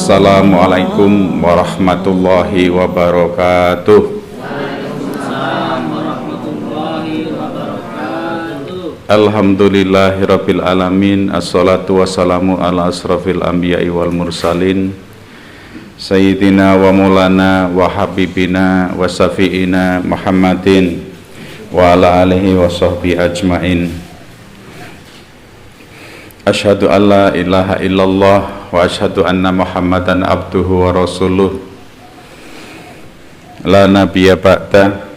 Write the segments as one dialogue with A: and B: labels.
A: Assalamualaikum warahmatullahi wabarakatuh. Alhamdulillahirabbil alamin. Assalatu wassalamu ala asrafil anbiya'i wal mursalin Sayyidina wa maulana wa habibina wa syafi'ina Muhammadin wa ala alihi wa sahbihi ajmain. Asyhadu an la ilaha illallah wa asyhadu anna Muhammadan abduhu wa rasuluh la nabiyya ba'da.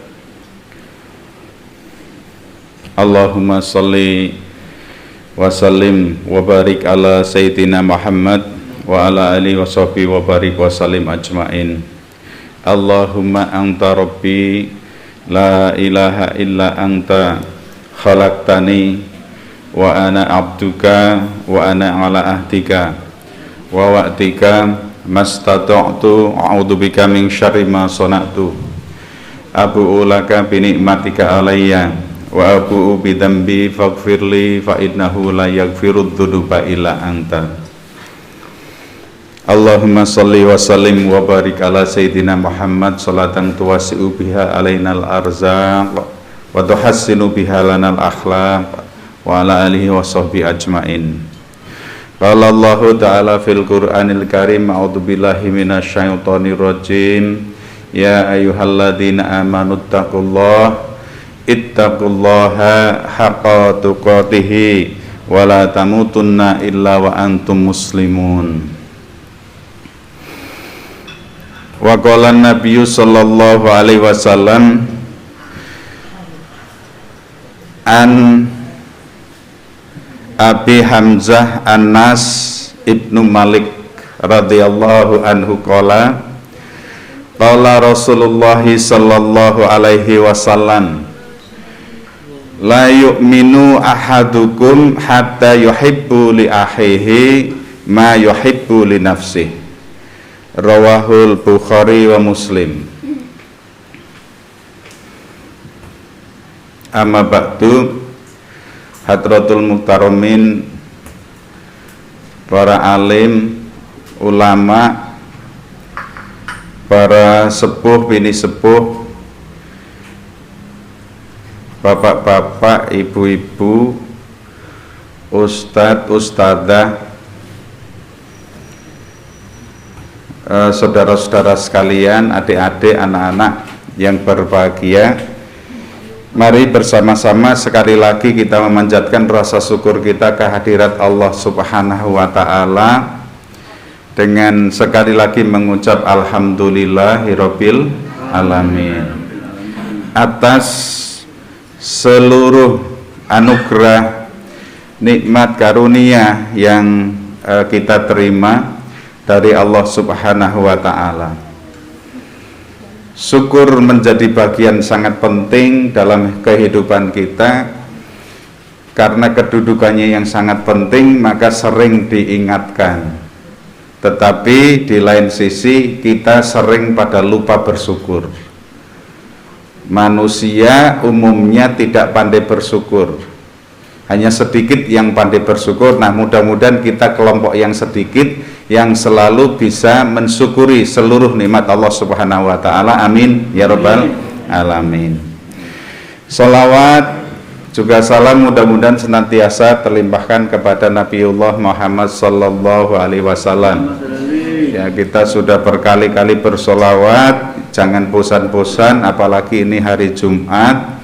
A: Allahumma salli wa sallim wa barik ala sayyidina Muhammad wa ala alihi wa sahbihi wa barik wa sallim ajmain. Allahumma anta rabbi la ilaha illa anta khalaqtani wa ana abduka wa ana ala ahdika wa wa'dika mastata'tu a'udzubika min syarri ma sana'tu abu'u laka bi ni'matika alayya wa abu'u bi dzambi faghfirli fa innahu la yaghfirudz dzunuba illa anta. Allahumma shalli wa sallim wa barik ala sayyidina Muhammad salatan tuwasi'u biha alainal arzaq wa tuhassinu biha lanal akhlaq wa ala alihi wa sahbihi ajmain. Qala Allah ta'ala fil Qur'anil Karim, a'udzu billahi minasyaitonir rajim. Ya ayyuhalladzina amanu ittaqullaha haqqa tuqatih wa la tamutunna illa wa antum muslimun. Wa qala an-nabiyyu sallallahu alaihi wasallam an Abi Hamzah Anas ibnu Malik radhiyallahu anhu qala Rasulullah sallallahu alaihi wasallam la yu'minu ahadukum hatta yuhibbu li akhihi ma yuhibbu li nafsihi. Rawahul Bukhari wa Muslim. Amma ba'du, hadratul muktaramin, para alim, ulama, para sepuh bini sepuh, bapak-bapak, ibu-ibu, ustadz, ustadzah, saudara-saudara sekalian, adik-adik, anak-anak yang berbahagia. Mari bersama-sama sekali lagi kita memanjatkan rasa syukur kita kehadirat Allah Subhanahu wa ta'ala dengan sekali lagi mengucap alhamdulillahirabbil alamin atas seluruh anugerah nikmat karunia yang kita terima dari Allah Subhanahu wa ta'ala. Syukur menjadi bagian sangat penting dalam kehidupan kita, karena kedudukannya yang sangat penting maka sering diingatkan. Tetapi di lain sisi kita sering pada lupa bersyukur. Manusia umumnya tidak pandai bersyukur, hanya sedikit yang pandai bersyukur. Nah, mudah-mudahan kita kelompok yang sedikit yang selalu bisa mensyukuri seluruh nikmat Allah Subhanahu wa ta'ala. Amin ya rabbal alamin. Salawat juga salam mudah-mudahan senantiasa terlimpahkan kepada Nabiullah Muhammad sallallahu alaihi wasallam. Ya, kita sudah berkali-kali bersolawat, jangan bosan-bosan, apalagi ini hari Jumat.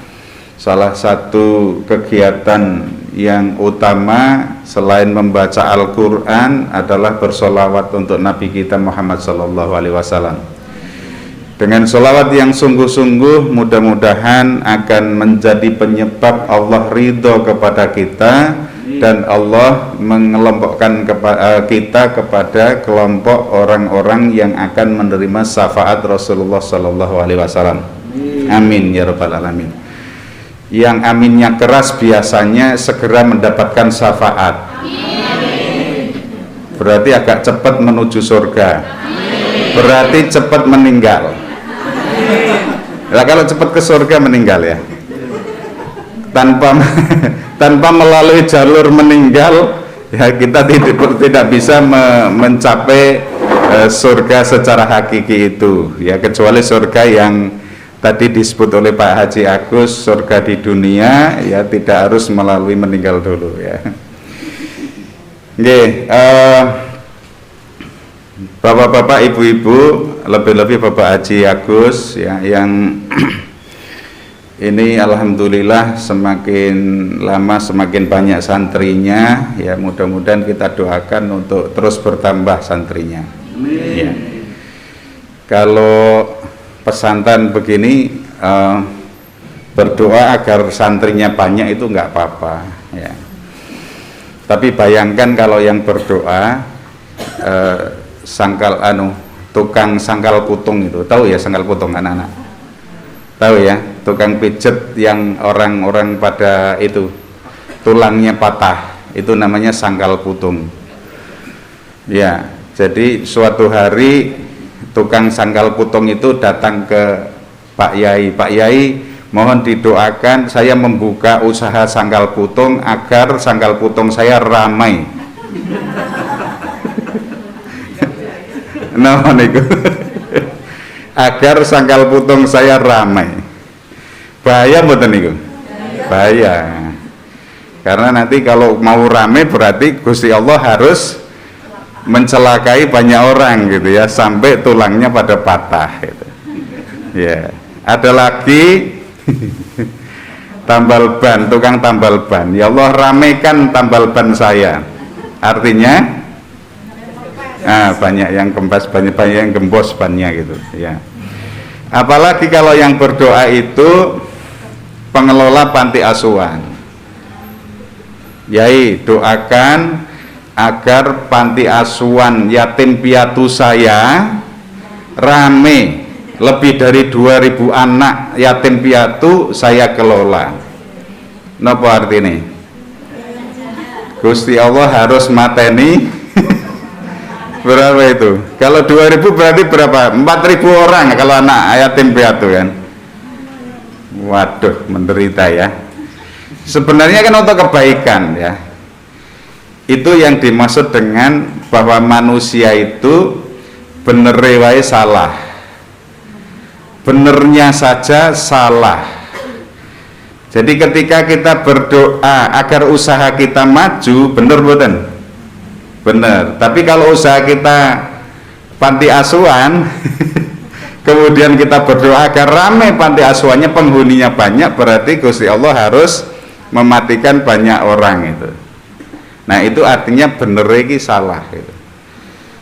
A: Salah satu kegiatan yang utama selain membaca Al-Quran adalah bersolawat untuk Nabi kita Muhammad sallallahu alaihi wasallam. Dengan solawat yang sungguh-sungguh, mudah-mudahan akan menjadi penyebab Allah ridho kepada kita dan Allah mengelompokkan kita kepada kelompok orang-orang yang akan menerima syafaat Rasulullah sallallahu alaihi wasallam. Amin ya rabbal alamin. Yang aminnya keras biasanya segera mendapatkan syafaat. Berarti agak cepat menuju surga. Berarti cepat meninggal. Nah, kalau cepat ke surga meninggal ya, tanpa melalui jalur meninggal ya, kita tidak bisa mencapai surga secara hakiki itu ya, kecuali surga yang tadi disebut oleh Pak Haji Agus, surga di dunia ya, tidak harus melalui meninggal dulu ya. Oke, bapak-bapak, ibu-ibu, lebih-lebih Bapak Haji Agus ya, yang ini alhamdulillah semakin lama semakin banyak santrinya ya, mudah-mudahan kita doakan untuk terus bertambah santrinya. Ya. Kalau pesantren begini berdoa agar santrinya banyak itu nggak apa-apa ya. Tapi bayangkan kalau yang berdoa tukang sangkal putung itu, tahu ya sangkal putung anak-anak? Tahu ya, tukang pijet yang orang-orang pada itu tulangnya patah, itu namanya sangkal putung. Ya, jadi suatu hari tukang sangkal putung itu datang ke Pak Yai, mohon didoakan saya membuka usaha sangkal putung agar sangkal putung saya ramai. Nah, niku. Agar sangkal putung saya ramai. Bahaya mboten niku? Bahaya. Karena nanti kalau mau ramai berarti Gusti Allah harus mencelakai banyak orang gitu ya, sampai tulangnya pada patah gitu. Ya, ada lagi tambal ban, tukang tambal ban. Ya Allah, ramaikan tambal ban saya. Artinya banyak yang kempes, banyak yang gembos bannya gitu ya. Apalagi kalau yang berdoa itu pengelola panti asuhan. Yai, doakan agar panti asuhan yatim piatu saya rame, lebih dari 2000 anak yatim piatu saya kelola. Napa artinya? Gusti Allah harus mateni berapa itu? Kalau 2000 berarti berapa? 4000 orang kalau anak yatim piatu kan. Waduh, menderita ya. Sebenarnya kan untuk kebaikan ya. Itu yang dimaksud dengan bahwa manusia itu bener wae salah, benernya saja salah. Jadi ketika kita berdoa agar usaha kita maju, bener boten? Bener. Tapi kalau usaha kita panti asuhan kemudian kita berdoa agar ramai panti asuhannya, penghuninya banyak, berarti Gusti Allah harus mematikan banyak orang itu. Nah, itu artinya bener iki salah gitu.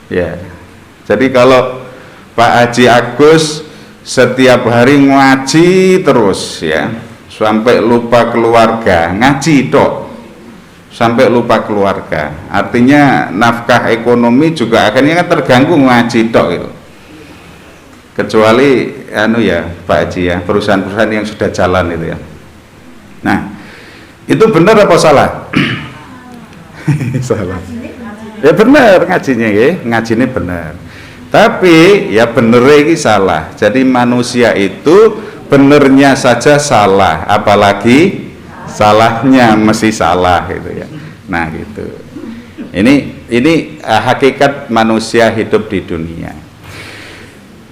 A: Ya. Jadi kalau Pak Haji Agus setiap hari ngaji terus ya, sampai lupa keluarga, ngaji tok. Sampai lupa keluarga. Artinya nafkah ekonomi juga akhirnya kan terganggu ngaji tok gitu. Kecuali ya Pak Haji ya, perusahaan-perusahaan yang sudah jalan itu ya. Nah, itu benar apa salah? Salah. Ya benar ngajinya ya, ngajinya benar. Tapi ya bener ini salah. Jadi manusia itu benernya saja salah, apalagi salahnya mesti salah gitu ya. Nah gitu. Ini hakikat manusia hidup di dunia.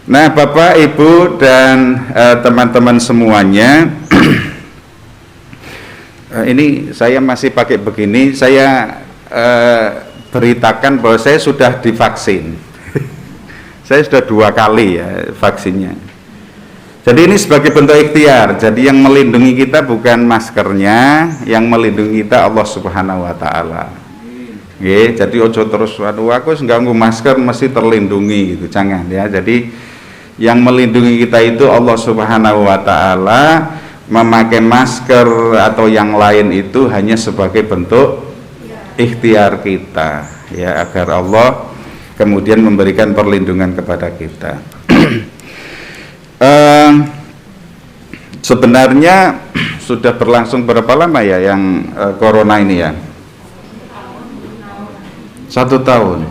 A: Nah, Bapak, Ibu dan teman-teman semuanya, ini saya masih pakai begini, saya beritakan bahwa saya sudah divaksin. Saya sudah 2 kali ya vaksinnya. Jadi ini sebagai bentuk ikhtiar. Jadi yang melindungi kita bukan maskernya, yang melindungi kita Allah Subhanahu wa taala. Nggih, jadi ojo terus aduh aku nganggo masker mesti terlindungi gitu, jangan ya. Jadi yang melindungi kita itu Allah Subhanahu wa taala. Memakai masker atau yang lain itu hanya sebagai bentuk ikhtiar kita ya, agar Allah kemudian memberikan perlindungan kepada kita. Sebenarnya sudah berlangsung berapa lama ya yang corona ini ya? 1 tahun.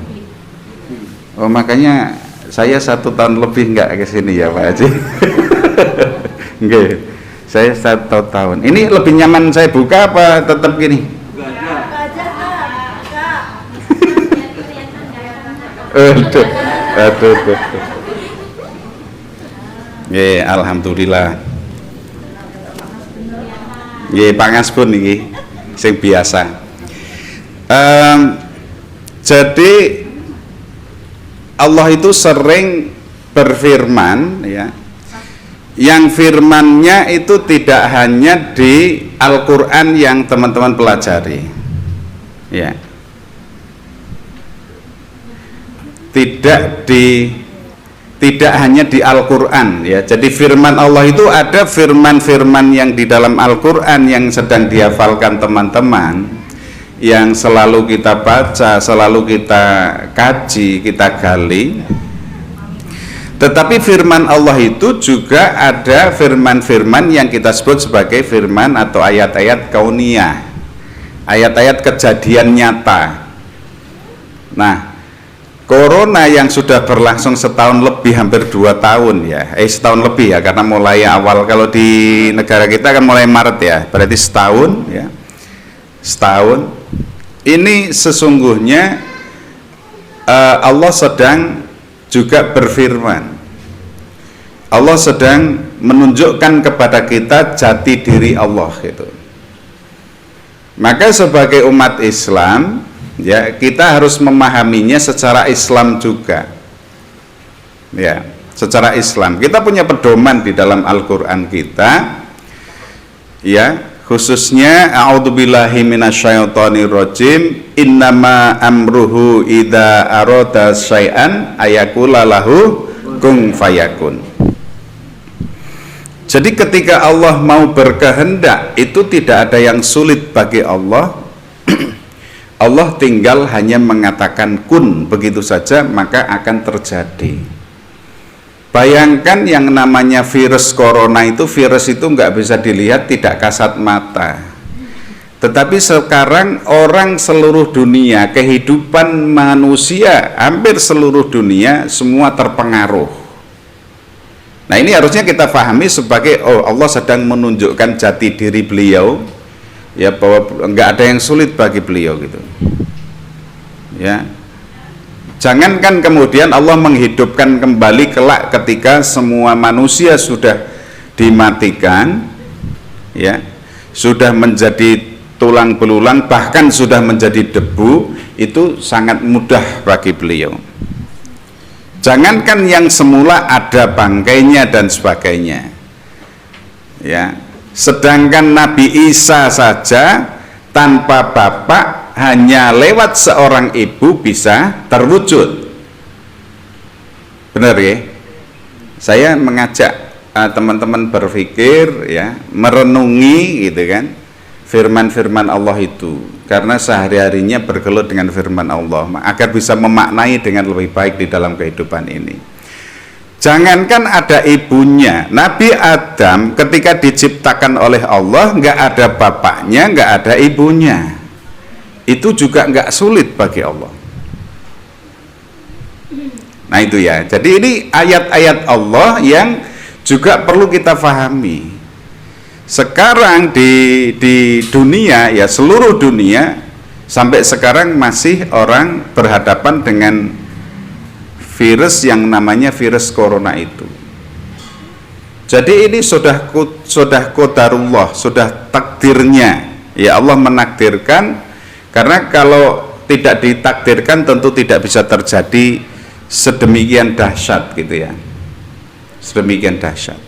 A: Oh, makanya saya 1 tahun lebih nggak ke sini ya Pak Haji. Nggih. Saya 1 tahun. Ini lebih nyaman saya buka apa tetap gini? Aduh, aduh. Alhamdulillah. Pangas pun iki sing biasa. Jadi Allah itu sering berfirman, ya, yang firmannya itu tidak hanya di Al-Quran yang teman-teman pelajari, ya, tidak hanya di Al-Quran, ya. Jadi firman Allah itu ada firman-firman yang di dalam Al-Quran yang sedang dihafalkan teman-teman, yang selalu kita baca, selalu kita kaji, kita gali. Tetapi firman Allah itu juga ada firman-firman yang kita sebut sebagai firman atau ayat-ayat kauniyah, ayat-ayat kejadian nyata. Nah, Corona yang sudah berlangsung setahun lebih, hampir 2 tahun ya, setahun lebih ya, karena mulai awal, kalau di negara kita kan mulai Maret ya, berarti setahun ya, setahun. Ini sesungguhnya Allah sedang juga berfirman, Allah sedang menunjukkan kepada kita jati diri Allah gitu. Maka sebagai umat Islam, ya, kita harus memahaminya secara Islam juga, ya, secara Islam. Kita punya pedoman di dalam Al-Quran kita, ya, khususnya a'udzubillahi minasyaitonirrajim, innama amruhu idza arada syai'an ayaqula lahu kun fayakun. Jadi ketika Allah mau berkehendak, itu tidak ada yang sulit bagi Allah. Allah tinggal hanya mengatakan kun, begitu saja maka akan terjadi. Bayangkan yang namanya virus corona itu, virus itu nggak bisa dilihat, tidak kasat mata. Tetapi sekarang orang seluruh dunia, kehidupan manusia hampir seluruh dunia semua terpengaruh. Nah, ini harusnya kita pahami sebagai, oh, Allah sedang menunjukkan jati diri beliau, ya, bahwa nggak ada yang sulit bagi beliau gitu, ya. Jangankan kemudian Allah menghidupkan kembali kelak ketika semua manusia sudah dimatikan, ya, sudah menjadi tulang belulang, bahkan sudah menjadi debu, itu sangat mudah bagi beliau. Jangankan yang semula ada bangkainya dan sebagainya, ya. Sedangkan Nabi Isa saja tanpa bapak, hanya lewat seorang ibu bisa terwujud. Benar ya? Saya mengajak teman-teman berpikir, ya, merenungi gitu kan, firman-firman Allah itu, karena sehari-harinya bergelut dengan firman Allah, agar bisa memaknai dengan lebih baik di dalam kehidupan ini. Jangankan ada ibunya, Nabi Adam ketika diciptakan oleh Allah nggak ada bapaknya, nggak ada ibunya, itu juga nggak sulit bagi Allah. Nah itu ya, jadi ini ayat-ayat Allah yang juga perlu kita pahami. Sekarang di dunia, ya, seluruh dunia sampai sekarang masih orang berhadapan dengan virus yang namanya virus corona itu. Jadi ini sudah qadarullah, sudah takdirnya, ya, Allah menakdirkan. Karena kalau tidak ditakdirkan tentu tidak bisa terjadi sedemikian dahsyat gitu ya, sedemikian dahsyat.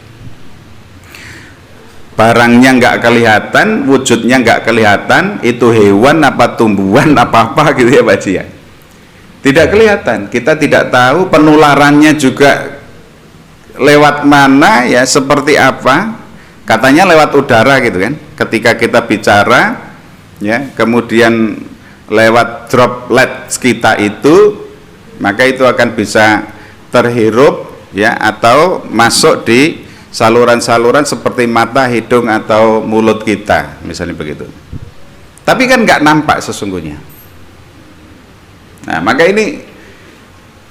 A: Barangnya nggak kelihatan, wujudnya nggak kelihatan, itu hewan apa tumbuhan apa gitu ya Pak Ji ya, tidak kelihatan. Kita tidak tahu penularannya juga lewat mana, ya, seperti apa. Katanya lewat udara gitu kan, ketika kita bicara, ya, kemudian lewat droplet kita itu, maka itu akan bisa terhirup, ya, atau masuk di saluran-saluran seperti mata, hidung, atau mulut kita, misalnya begitu. Tapi kan nggak nampak sesungguhnya. Nah, maka ini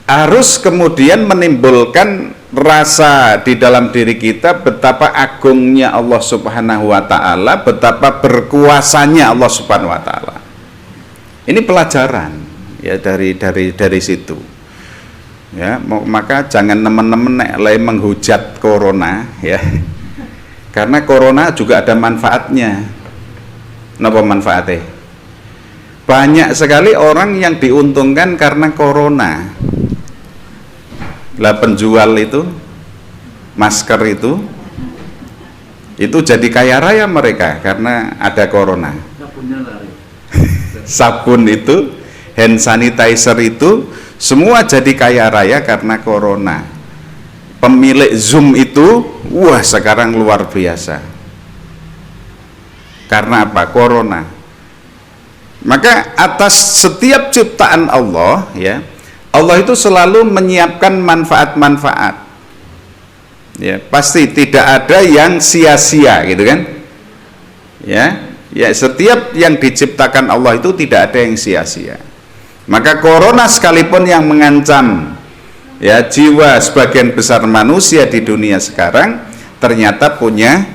A: harus kemudian menimbulkan rasa di dalam diri kita betapa agungnya Allah Subhanahu wa taala, betapa berkuasanya Allah Subhanahu wa taala. Ini pelajaran, ya, dari situ. Ya, maka jangan nemen-nemen nek lay menghujat corona ya. Karena corona juga ada manfaatnya. Napa manfaatnya? Banyak sekali orang yang diuntungkan karena corona. Lah penjual itu masker itu jadi kaya raya mereka karena ada corona. Sabun itu, hand sanitizer itu semua jadi kaya raya karena corona. Pemilik Zoom itu wah sekarang luar biasa karena apa? Corona. Maka atas setiap ciptaan Allah ya, Allah itu selalu menyiapkan manfaat-manfaat ya, pasti tidak ada yang sia-sia gitu kan ya. Ya, setiap yang diciptakan Allah itu tidak ada yang sia-sia. Maka corona sekalipun yang mengancam ya jiwa sebagian besar manusia di dunia sekarang, ternyata punya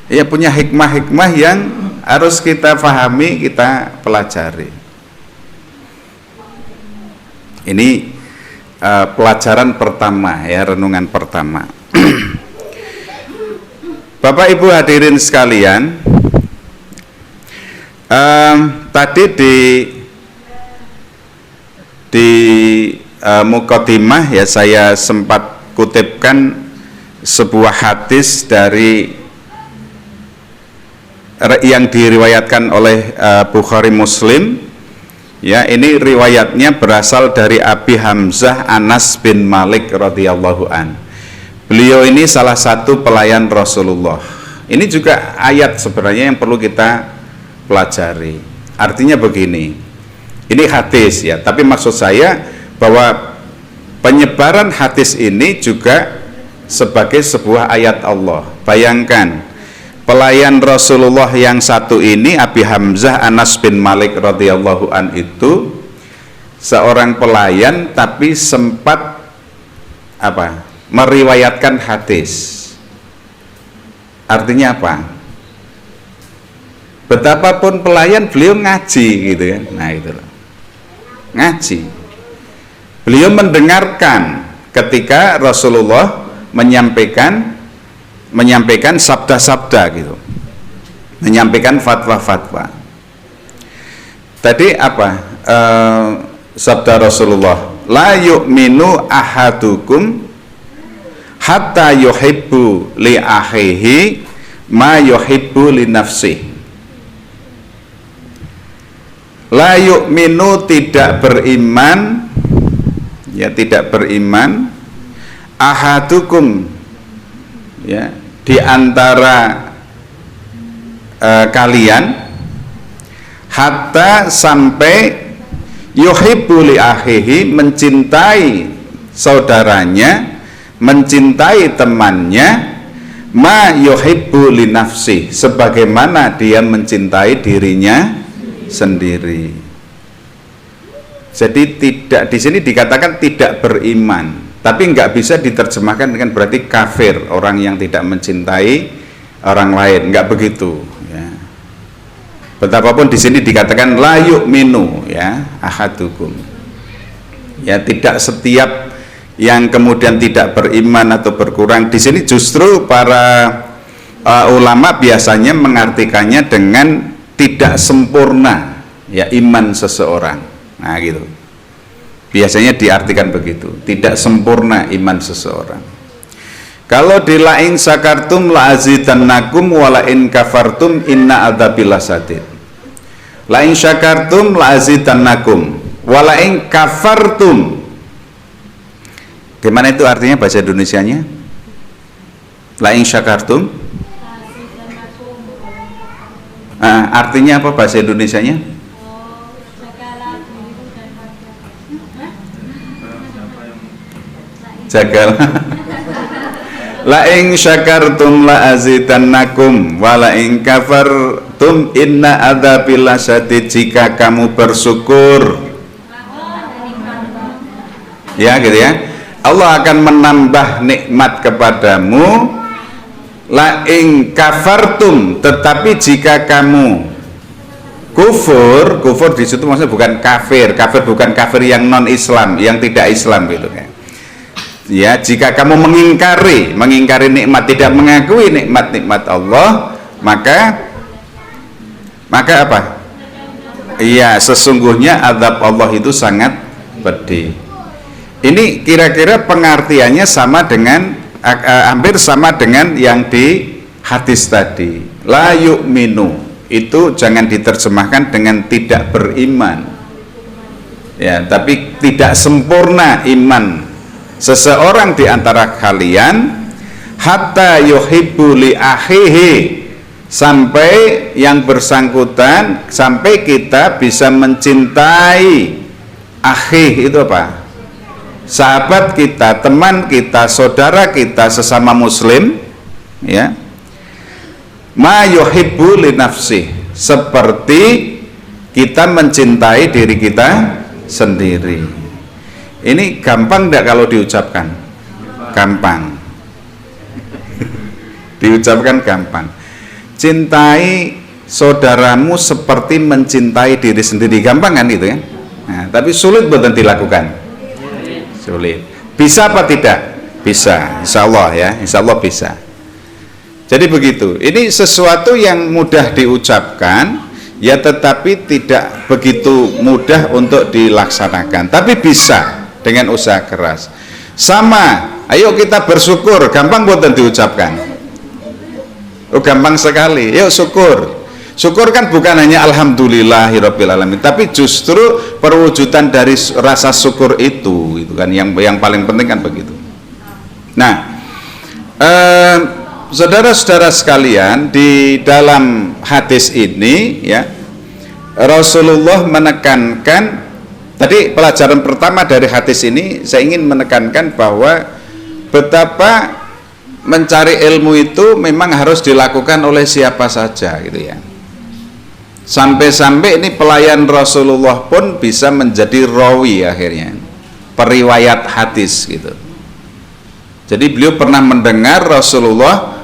A: hikmah-hikmah yang harus kita pahami, kita pelajari. Ini pelajaran pertama ya, renungan pertama. Bapak Ibu hadirin sekalian, tadi di mukadimah ya saya sempat kutipkan sebuah hadis dari yang diriwayatkan oleh Bukhari Muslim ya. Ini riwayatnya berasal dari Abi Hamzah Anas bin Malik radhiyallahu an. Beliau ini salah satu pelayan Rasulullah. Ini juga ayat sebenarnya yang perlu kita pelajari. Artinya begini, ini hadis ya, tapi maksud saya bahwa penyebaran hadis ini juga sebagai sebuah ayat Allah. Bayangkan pelayan Rasulullah yang satu ini, Abi Hamzah Anas bin Malik radhiyallahu an, itu seorang pelayan tapi sempat meriwayatkan hadis. Artinya apa? Betapapun pelayan, beliau ngaji gitu kan. Nah itu loh, ngaji. Beliau mendengarkan ketika Rasulullah menyampaikan sabda-sabda gitu, menyampaikan fatwa-fatwa. Tadi apa sabda Rasulullah? La yu'minu ahadukum hatta yuhibbu li akhihi ma yuhibbu li nafsihi. La yu'minu, tidak beriman ya, tidak beriman ahadukum ya, di antara kalian, hatta sampai yuhibbu li akhihi, mencintai saudaranya, mencintai temannya, ma yuhibbu li nafsi, sebagaimana dia mencintai dirinya sendiri. Jadi tidak, di sini dikatakan tidak beriman, tapi nggak bisa diterjemahkan dengan berarti kafir, orang yang tidak mencintai orang lain, nggak begitu ya. Betapapun di sini dikatakan la yu'minu ya ahadukum ya, tidak setiap yang kemudian tidak beriman atau berkurang. Di sini justru para ulama biasanya mengartikannya dengan tidak sempurna ya iman seseorang. Nah gitu, biasanya diartikan begitu, tidak sempurna iman seseorang. Kalau di lain syakartum la azidannakum wa la in kafartum inna adzabil lasadid. Lain syakartum la azidannakum wa la in kafartum. Gimana itu artinya bahasa Indonesianya? La in syakartum. Artinya apa bahasa Indonesianya? Jagalah. La in syakartum la azidannakum wa la in kafartum inna adzabil lasyadid. Jika kamu bersyukur ya gitu ya, Allah akan menambah nikmat kepadamu. La in kafartum, tetapi jika kamu Kufur di situ maksudnya bukan kafir. Kafir bukan kafir yang non Islam, yang tidak Islam gitu kan. Ya, jika kamu mengingkari nikmat, tidak mengakui nikmat Allah, maka apa? Iya, sesungguhnya azab Allah itu sangat pedih. Ini kira-kira pengertiannya sama dengan hampir sama dengan yang di hadis tadi. La yu'minu itu jangan diterjemahkan dengan tidak beriman. Ya, tapi tidak sempurna iman seseorang di antara kalian hatta yuhibbu li akhihi, sampai yang bersangkutan, sampai kita bisa mencintai akhi itu apa? Sahabat kita, teman kita, saudara kita sesama muslim, ya. Ma yuhibbu li nafsi, seperti kita mencintai diri kita sendiri. Ini gampang enggak kalau diucapkan? Gampang. Diucapkan gampang. Cintai saudaramu seperti mencintai diri sendiri, gampang kan itu ya? Nah, tapi sulit buat dilakukan. Sulit. Bisa apa tidak? Bisa, insya Allah ya, insya Allah bisa. Jadi begitu. Ini sesuatu yang mudah diucapkan, ya, tetapi tidak begitu mudah untuk dilaksanakan. Tapi bisa dengan usaha keras. Sama, ayo kita bersyukur, gampang buat diucapkan. Oh, gampang sekali. Yuk syukur. Syukur kan bukan hanya alhamdulillahirabbil alamin, tapi justru perwujudan dari rasa syukur itu kan yang paling penting kan begitu. Nah, saudara-saudara sekalian, di dalam hadis ini ya, Rasulullah menekankan, tadi pelajaran pertama dari hadis ini saya ingin menekankan bahwa betapa mencari ilmu itu memang harus dilakukan oleh siapa saja gitu ya. Sampai-sampai ini pelayan Rasulullah pun bisa menjadi rawi akhirnya, periwayat hadis gitu. Jadi beliau pernah mendengar Rasulullah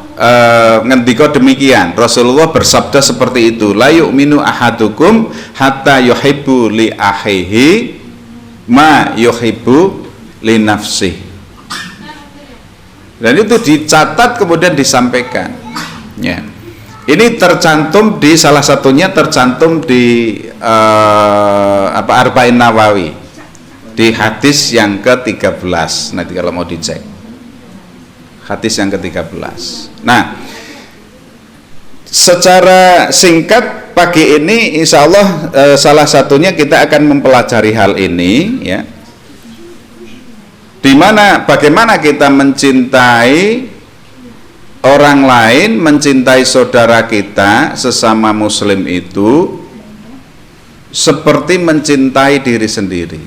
A: ngendika demikian. Rasulullah bersabda seperti itu, la yu'minu ahadukum hatta yuhibbu li akhihi ma yuhibbu li nafsihi. Dan itu dicatat kemudian disampaikan ya. Ini tercantum di salah satunya tercantum di Arba'in Nawawi, di hadis yang ke-13. Nanti kalau mau dicek hadis yang ke-13. Nah, secara singkat pagi ini insya Allah salah satunya kita akan mempelajari hal ini ya, bagaimana kita mencintai orang lain, mencintai saudara kita sesama muslim itu seperti mencintai diri sendiri.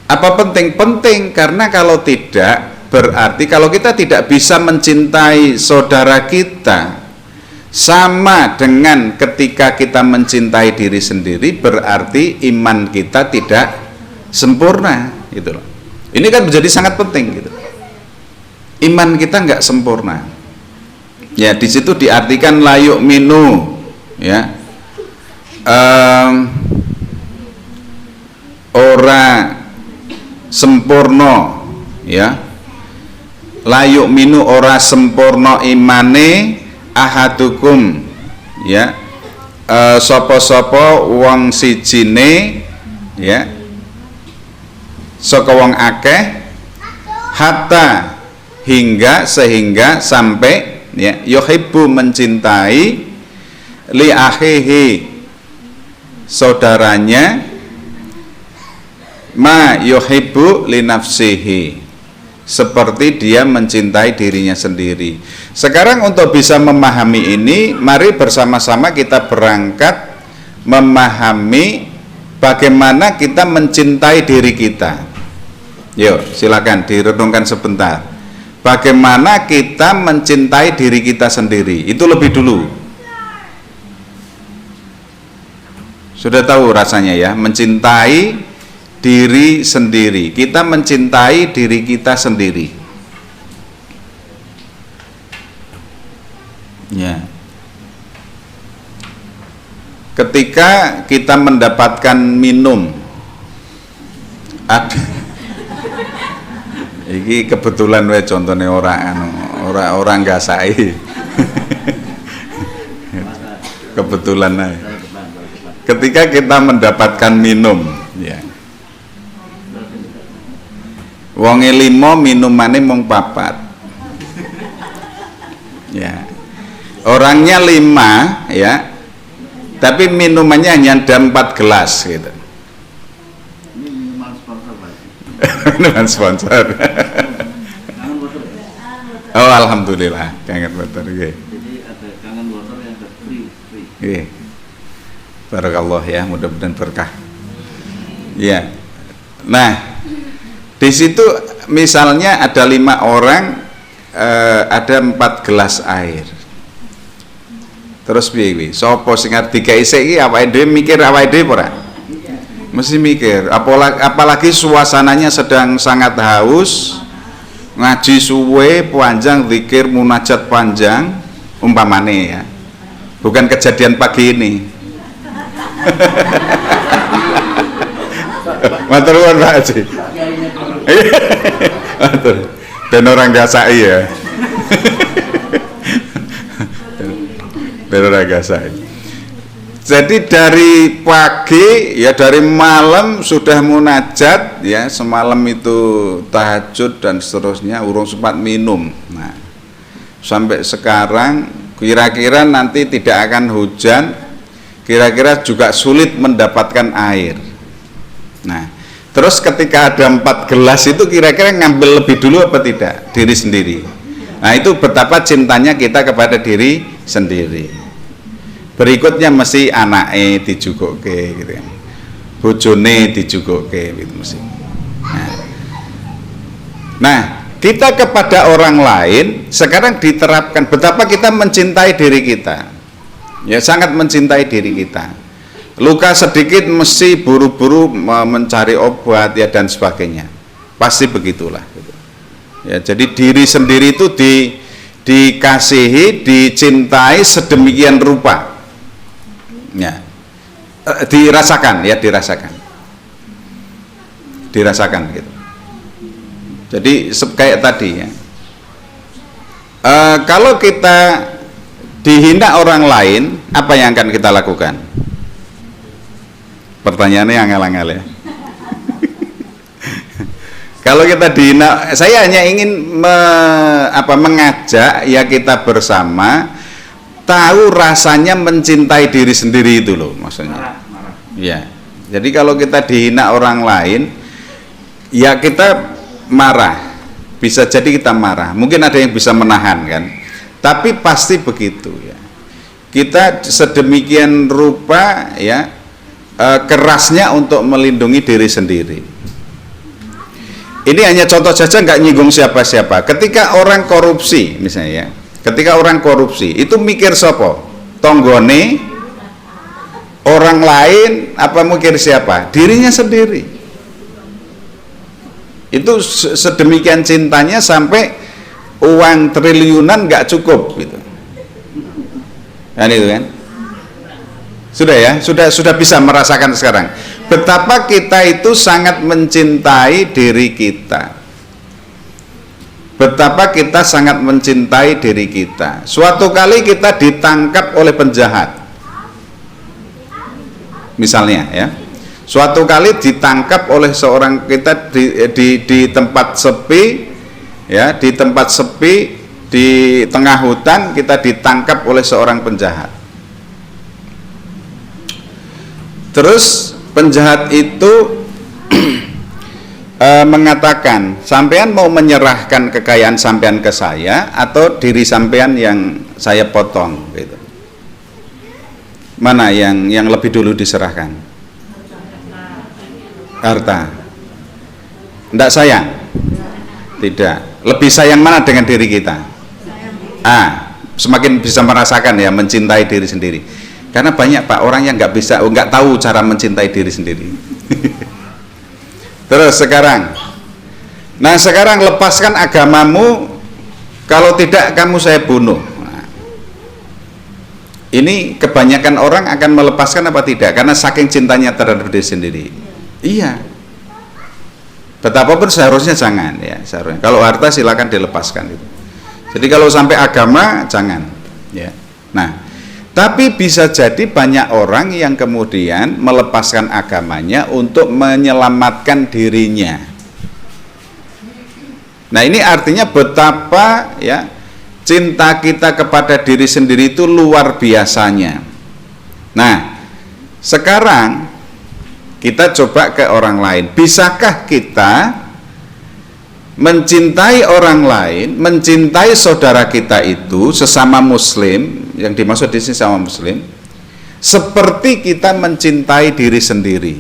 A: Apa penting? Penting karena kalau tidak, berarti kalau kita tidak bisa mencintai saudara kita sama dengan ketika kita mencintai diri sendiri, berarti iman kita tidak sempurna gitu loh. Ini kan menjadi sangat penting gitu. Iman kita nggak sempurna. Ya, di situ diartikan la yu'minu ya. Ora sempurna ya. La yu'minu ora sempurna imane ahadukum ya. Sapa-sapa wong sijine ya, saka wong akeh hatta sehingga sampai ya, yuhibbu mencintai li akhihi saudaranya ma yuhibbu li nafsihi, seperti dia mencintai dirinya sendiri. Sekarang untuk bisa memahami ini, mari bersama-sama kita berangkat memahami bagaimana kita mencintai diri kita. Yuk, silakan direnungkan sebentar. Bagaimana kita mencintai diri kita sendiri? Itu lebih dulu. Sudah tahu rasanya ya, mencintai diri sendiri. Kita mencintai diri kita sendiri. Ya. ketika kita mendapatkan minum, ada iki kebetulan we contohnya orang gasai kebetulan aja. Ketika kita mendapatkan minum, ya, wonge 5 minumane mung 4, ya, orangnya 5, ya, tapi minumannya hanya ada 4 gelas gitu. Minuman sponsor. Oh, alhamdulillah, kangen water. Jadi ada kangen water yang free. Barakallah ya, mudah-mudahan berkah. Ya. Nah, di situ misalnya ada 5 orang, ada 4 gelas air. Terus piye? Sopo sing arep digawe iki awake dhewe mikir awake dhewe ora? Mesti mikir, apalagi suasananya sedang sangat haus, ngaji suwe panjang, zikir munajat panjang, umpamane ya, bukan kejadian pagi ini. Matur nuwun Pak Haji. Matur. Dan orang gasai ya. Dan orang gasai. Jadi dari pagi ya, dari malam sudah munajat ya, semalam itu tahajud dan seterusnya, urung sempat minum. Nah, sampai sekarang kira-kira nanti tidak akan hujan, kira-kira juga sulit mendapatkan air. Nah, terus ketika ada 4 gelas itu kira-kira ngambil lebih dulu apa tidak? Diri sendiri. Nah, itu betapa cintanya kita kepada diri sendiri. Berikutnya mesti anake dijuguke gitu kan. Bojone dijuguke gitu mesti. Nah, kita kepada orang lain sekarang diterapkan betapa kita mencintai diri kita. Ya, sangat mencintai diri kita. Luka sedikit mesti buru-buru mencari obat ya dan sebagainya. Pasti begitulah gitu. Ya, jadi diri sendiri itu dikasihi, dicintai sedemikian rupa. Ya, dirasakan gitu. Jadi kayak tadi ya, kalau kita dihina orang lain, apa yang akan kita lakukan? Pertanyaannya angel-angel ya. Kalau kita dihina, saya hanya ingin mengajak ya kita bersama tahu rasanya mencintai diri sendiri itu loh, maksudnya. Ya. Jadi kalau kita dihina orang lain, ya kita marah. Bisa jadi kita marah. Mungkin ada yang bisa menahan kan. Tapi pasti begitu ya. Kita sedemikian rupa ya, kerasnya untuk melindungi diri sendiri. Ini hanya contoh saja, nggak nyinggung siapa-siapa. Ketika orang korupsi misalnya ya, ketika orang korupsi itu mikir sopo? Tonggone, orang lain, apa mikir siapa? Dirinya sendiri. Itu sedemikian cintanya sampai uang triliunan nggak cukup gitu. Kan itu kan? Sudah ya, sudah bisa merasakan sekarang betapa kita itu sangat mencintai diri kita. Betapa kita sangat mencintai diri kita. Suatu kali kita ditangkap oleh penjahat. Misalnya ya. Suatu kali ditangkap oleh seorang kita di tempat sepi ya, di tempat sepi di tengah hutan, kita ditangkap oleh seorang penjahat. Terus penjahat itu mengatakan, sampean mau menyerahkan kekayaan sampean ke saya atau diri sampean yang saya potong gitu. Mana yang lebih dulu diserahkan? Harta. Enggak sayang? Tidak. Lebih sayang mana dengan diri kita? Semakin bisa merasakan ya, mencintai diri sendiri. Karena banyak Pak orang yang nggak tahu cara mencintai diri sendiri. Terus sekarang, nah sekarang lepaskan agamamu, kalau tidak kamu saya bunuh. Nah, Ini kebanyakan orang akan melepaskan apa tidak? Karena saking cintanya terhadap diri sendiri. Iya. Betapapun seharusnya jangan ya, seharusnya. Kalau harta silakan dilepaskan itu. Jadi kalau sampai agama jangan ya. Nah, tapi bisa jadi banyak orang yang kemudian melepaskan agamanya untuk menyelamatkan dirinya. Nah, ini artinya betapa ya cinta kita kepada diri sendiri itu luar biasanya. Nah, sekarang kita coba ke orang lain. Bisakah kita mencintai orang lain, mencintai saudara kita itu sesama muslim, yang dimaksud di sini sama muslim, seperti kita mencintai diri sendiri?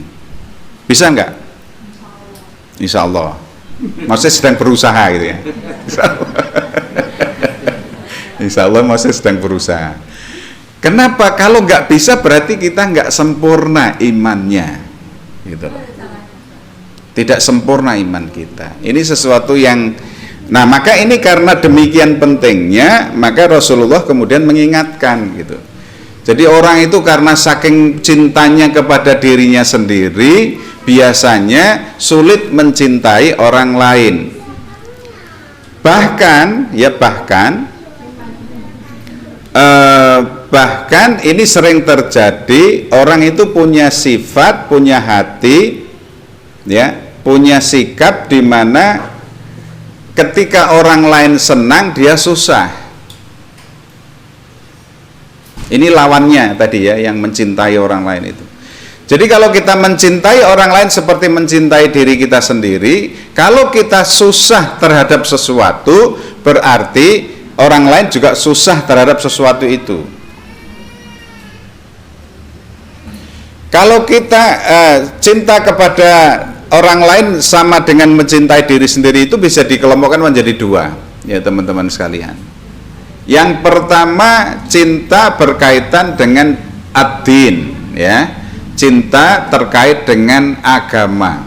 A: Bisa enggak? Insya Allah. Maksudnya sedang berusaha gitu ya. Insya Allah masih sedang berusaha. Kenapa? Kalau nggak bisa berarti kita nggak sempurna imannya, gitu loh. Tidak sempurna iman kita. Ini sesuatu yang, nah maka ini karena demikian pentingnya, maka Rasulullah kemudian mengingatkan gitu. Jadi orang itu karena saking cintanya kepada dirinya sendiri, biasanya sulit mencintai orang lain. Bahkan ini sering terjadi, orang itu punya sifat, punya hati ya, punya sikap di mana ketika orang lain senang dia susah. Ini lawannya tadi ya, yang mencintai orang lain itu. Jadi kalau kita mencintai orang lain seperti mencintai diri kita sendiri, kalau kita susah terhadap sesuatu, berarti orang lain juga susah terhadap sesuatu itu. Kalau kita cinta kepada orang lain sama dengan mencintai diri sendiri, itu bisa dikelompokkan menjadi dua, ya teman-teman sekalian. Yang pertama, cinta berkaitan dengan ad-din, ya, cinta terkait dengan agama,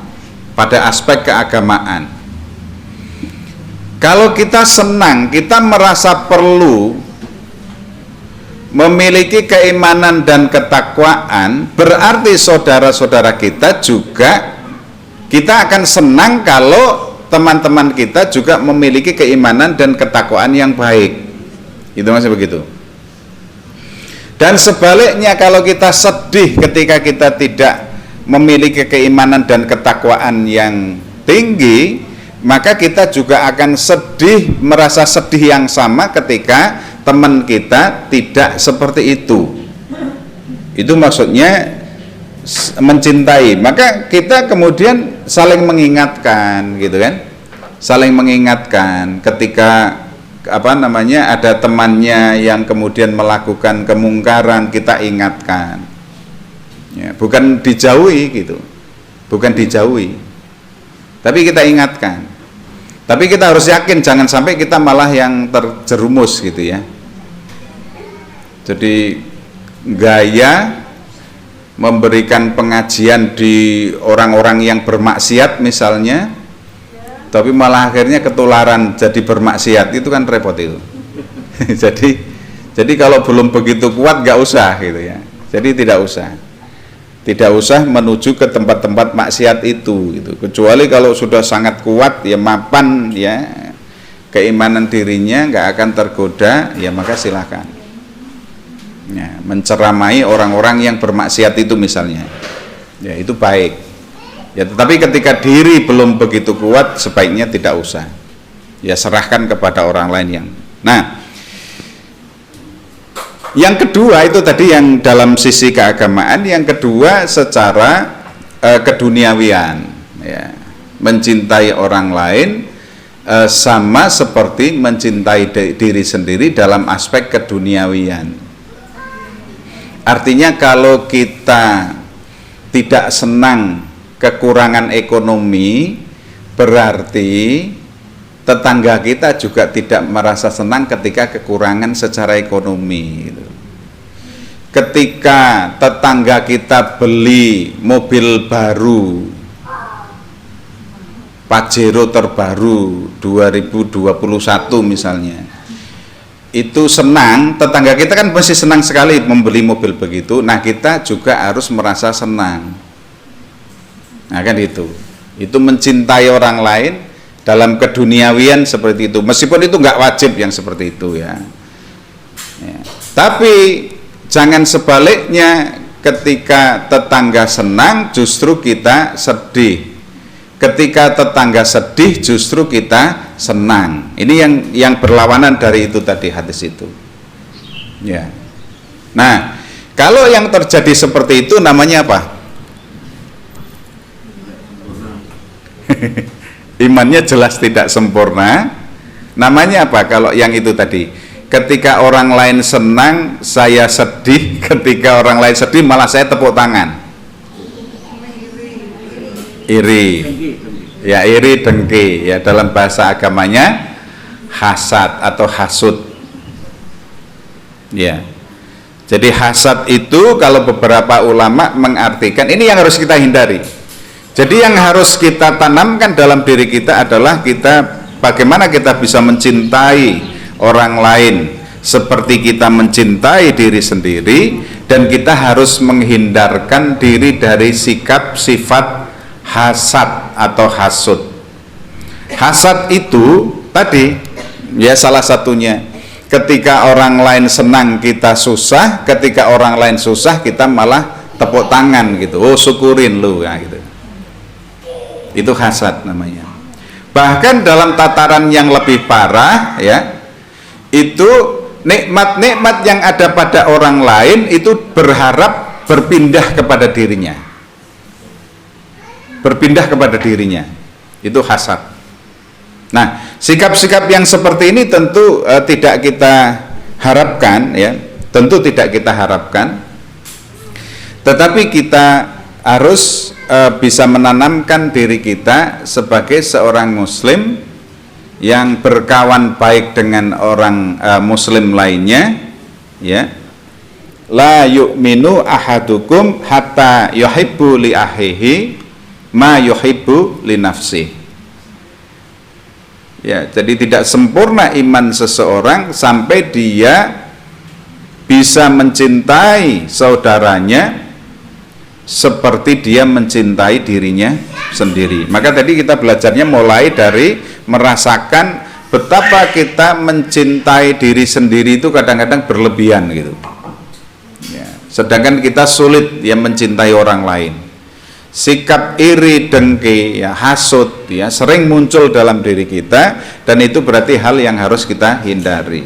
A: pada aspek keagamaan. Kalau kita senang, kita merasa perlu memiliki keimanan dan ketakwaan, berarti saudara-saudara kita juga, kita akan senang kalau teman-teman kita juga memiliki keimanan dan ketakwaan yang baik. Itu masih begitu. Dan sebaliknya, kalau kita sedih ketika kita tidak memiliki keimanan dan ketakwaan yang tinggi, maka kita juga akan sedih, merasa sedih yang sama ketika teman kita tidak seperti itu. Itu maksudnya mencintai. Maka kita kemudian saling mengingatkan, gitu kan? Saling mengingatkan ketika ada temannya yang kemudian melakukan kemungkaran, kita ingatkan. Ya, bukan dijauhi gitu. Bukan dijauhi. Tapi kita ingatkan. Tapi kita harus yakin jangan sampai kita malah yang terjerumus gitu ya. Jadi gaya memberikan pengajian di orang-orang yang bermaksiat misalnya, tapi malah akhirnya ketularan jadi bermaksiat, itu kan repot itu. jadi kalau belum begitu kuat nggak usah gitu ya. Jadi tidak usah menuju ke tempat-tempat maksiat itu gitu. Kecuali kalau sudah sangat kuat ya, mapan ya keimanan dirinya, nggak akan tergoda, ya maka silakan ya, menceramai orang-orang yang bermaksiat itu misalnya, ya itu baik ya. Tetapi ketika diri belum begitu kuat, sebaiknya tidak usah ya, serahkan kepada orang lain yang. Nah, yang kedua itu tadi yang dalam sisi keagamaan, yang kedua secara keduniawian ya, mencintai orang lain sama seperti mencintai diri sendiri dalam aspek keduniawian. Artinya kalau kita tidak senang kekurangan ekonomi, berarti tetangga kita juga tidak merasa senang ketika kekurangan secara ekonomi gitu. Ketika tetangga kita beli mobil baru, Pajero terbaru 2021 misalnya, itu senang, tetangga kita kan pasti senang sekali membeli mobil begitu. Nah, kita juga harus merasa senang. Nah, kan itu mencintai orang lain dalam keduniawian seperti itu. Meskipun itu nggak wajib yang seperti itu ya. Tapi jangan sebaliknya, ketika tetangga senang justru kita sedih. Ketika tetangga sedih justru kita senang. Ini yang berlawanan dari itu tadi, hadis itu. Ya. Nah, kalau yang terjadi seperti itu namanya apa? Imannya jelas tidak sempurna. Namanya apa kalau yang itu tadi? Ketika orang lain senang, saya sedih. Ketika orang lain sedih, malah saya tepuk tangan. Iri. Ya, iri, dengki. Ya, dalam bahasa agamanya hasad atau hasud. Ya. Jadi hasad itu kalau beberapa ulama mengartikan, ini yang harus kita hindari. Jadi yang harus kita tanamkan dalam diri kita adalah bagaimana kita bisa mencintai orang lain seperti kita mencintai diri sendiri, dan kita harus menghindarkan diri dari sikap sifat hasad atau hasud. Hasad itu tadi ya salah satunya, ketika orang lain senang kita susah, ketika orang lain susah kita malah tepuk tangan gitu, oh syukurin lu ya gitu. Itu hasad namanya. Bahkan dalam tataran yang lebih parah ya, itu nikmat-nikmat yang ada pada orang lain itu berharap berpindah kepada dirinya. Berpindah kepada dirinya. Itu hasad. Nah, sikap-sikap yang seperti ini tentu tidak kita harapkan ya, tentu tidak kita harapkan. Tetapi kita harus bisa menanamkan diri kita sebagai seorang muslim yang berkawan baik dengan orang muslim lainnya ya. La yu'minu ahadukum hatta yuhibbu li akhihi ma yuhibbu li nafsi. Ya, jadi tidak sempurna iman seseorang sampai dia bisa mencintai saudaranya seperti dia mencintai dirinya sendiri. Maka tadi kita belajarnya mulai dari merasakan betapa kita mencintai diri sendiri itu kadang-kadang berlebihan gitu. Ya, sedangkan kita sulit ya mencintai orang lain. Sikap iri, dengki, ya, hasud ya sering muncul dalam diri kita, dan itu berarti hal yang harus kita hindari.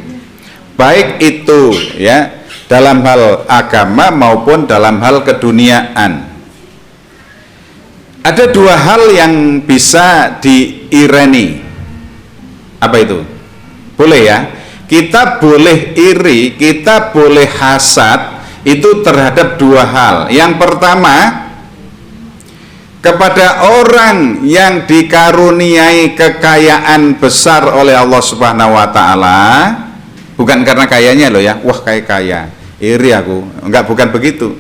A: Baik itu ya dalam hal agama maupun dalam hal keduniaan. Ada dua hal yang bisa diireni. Apa itu? Boleh ya? Kita boleh iri, kita boleh hasad itu terhadap dua hal. Yang pertama, kepada orang yang dikaruniai kekayaan besar oleh Allah Subhanahu wa taala, bukan karena kayanya loh ya, wah kayak kaya, iri aku. Enggak, bukan begitu.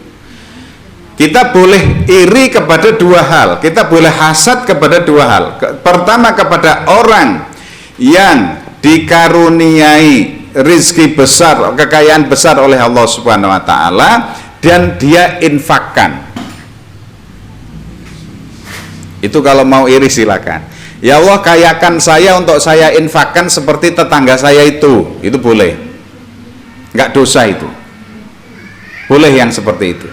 A: Kita boleh iri kepada dua hal, kita boleh hasad kepada dua hal. Pertama, kepada orang yang dikaruniai rizki besar, kekayaan besar oleh Allah Subhanahu wa taala, dan dia infakkan. Itu kalau mau iri silakan. Ya Allah, kayakan saya untuk saya infakkan seperti tetangga saya itu boleh. Enggak dosa itu. Boleh yang seperti itu.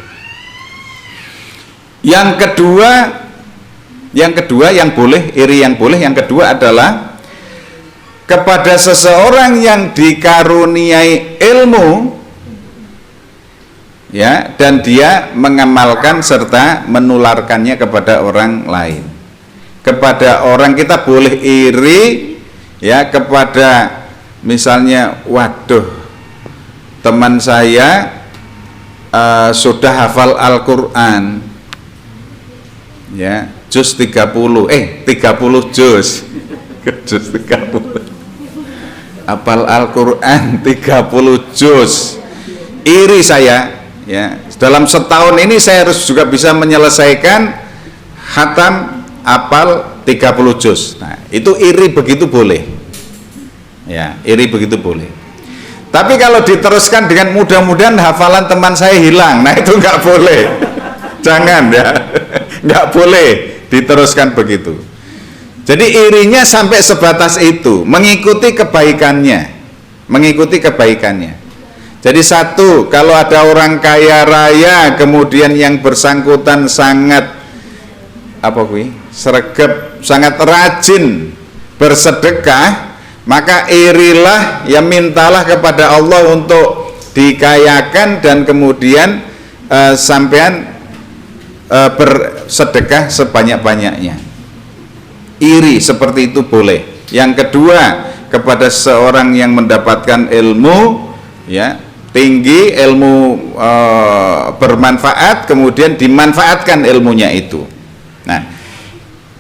A: Yang kedua yang boleh, iri yang boleh, yang kedua adalah kepada seseorang yang dikaruniai ilmu ya, dan dia mengamalkan serta menularkannya kepada orang lain. Kepada orang kita boleh iri ya, kepada misalnya, waduh teman saya sudah hafal Al-Quran ya, juz 30 juz juz 30, hafal Al-Quran 30 juz, iri saya ya, dalam setahun ini saya harus juga bisa menyelesaikan khatam hafal 30 juz. Nah, itu iri begitu boleh ya, iri begitu boleh. Tapi kalau diteruskan dengan mudah-mudahan hafalan teman saya hilang, nah itu nggak boleh. Jangan ya, nggak boleh diteruskan begitu. Jadi irinya sampai sebatas itu, mengikuti kebaikannya, mengikuti kebaikannya. Jadi satu, kalau ada orang kaya raya, kemudian yang bersangkutan sangat sregep, sangat rajin bersedekah, maka irilah, ya mintalah kepada Allah untuk dikayakan dan kemudian sampean bersedekah sebanyak-banyaknya. Iri seperti itu boleh. Yang kedua, kepada seorang yang mendapatkan ilmu ya tinggi, ilmu bermanfaat, kemudian dimanfaatkan ilmunya itu. Nah,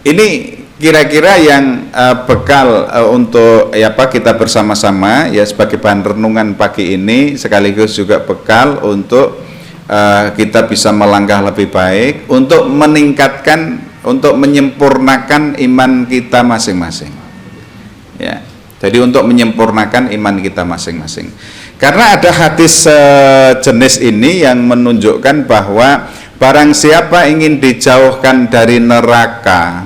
A: ini kira-kira yang bekal untuk kita bersama-sama ya sebagai bahan renungan pagi ini, sekaligus juga bekal untuk kita bisa melangkah lebih baik untuk meningkatkan, untuk menyempurnakan iman kita masing-masing. Ya, jadi untuk menyempurnakan iman kita masing-masing. Karena ada hadis jenis ini yang menunjukkan bahwa barang siapa ingin dijauhkan dari neraka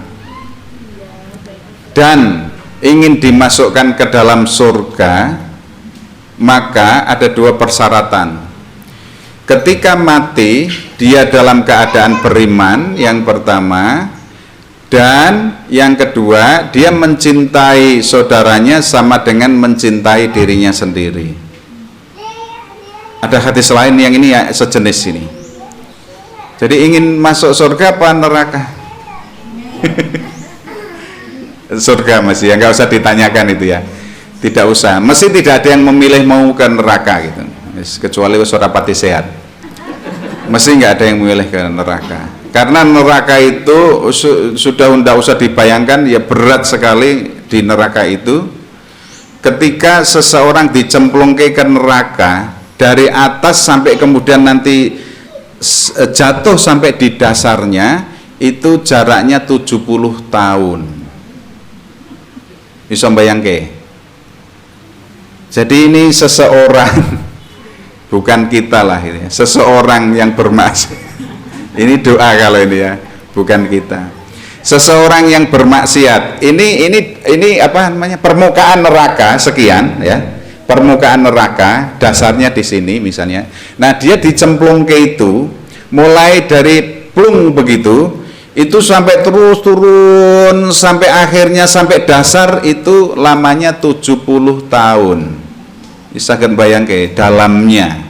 A: dan ingin dimasukkan ke dalam surga, maka ada dua persyaratan. Ketika mati, dia dalam keadaan beriman, yang pertama, dan yang kedua, dia mencintai saudaranya sama dengan mencintai dirinya sendiri. Ada hadis lain yang ini ya sejenis ini. Jadi ingin masuk surga apa neraka? Surga masih ya, nggak usah ditanyakan itu ya, tidak usah. Mesti tidak ada yang memilih mau ke neraka gitu, kecuali suara pati sehat. Mesti nggak ada yang memilih ke neraka, karena neraka itu sudah tidak usah dibayangkan ya, berat sekali di neraka itu. Ketika seseorang dicemplungkan ke neraka dari atas sampai kemudian nanti jatuh sampai di dasarnya, itu jaraknya 70 tahun. Bisa bayangke. Jadi ini seseorang, bukan kita lah ini, seseorang yang bermaksiat. Ini doa kalau ini ya, bukan kita. Seseorang yang bermaksiat. Ini apa namanya? Permukaan neraka sekian ya. Permukaan neraka, dasarnya di sini misalnya. Nah, dia dicemplung ke itu, mulai dari plung begitu, itu sampai terus turun sampai akhirnya sampai dasar, itu lamanya 70 tahun. Bisa kan bayangke dalamnya,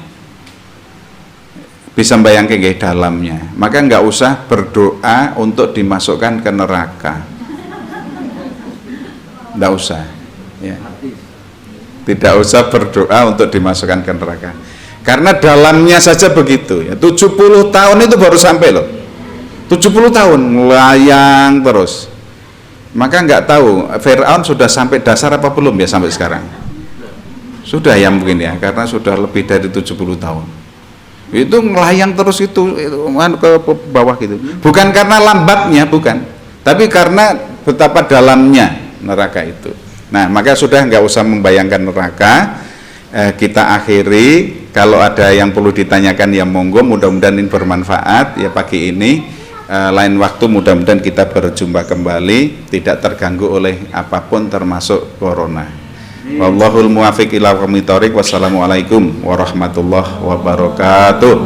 A: bisa bayangke nggih dalamnya. Maka nggak usah berdoa untuk dimasukkan ke neraka, nggak usah ya. Tidak usah berdoa untuk dimasukkan ke neraka, karena dalamnya saja begitu ya. 70 tahun itu baru sampai loh, 70 tahun melayang terus. Maka nggak tahu Fir'aun sudah sampai dasar apa belum ya sampai sekarang. Sudah ya mungkin ya, karena sudah lebih dari 70 tahun. Itu melayang terus itu ke bawah gitu. Bukan karena lambatnya, bukan, tapi karena betapa dalamnya neraka itu. Nah, maka sudah nggak usah membayangkan neraka. Kita akhiri. Kalau ada yang perlu ditanyakan ya monggo, mudah-mudahan ini bermanfaat ya pagi ini. Lain waktu mudah-mudahan kita berjumpa kembali, tidak terganggu oleh apapun termasuk corona. Wallahul muwaffiq ila aqwamit thoriq. Wassalamualaikum warahmatullahi wabarakatuh.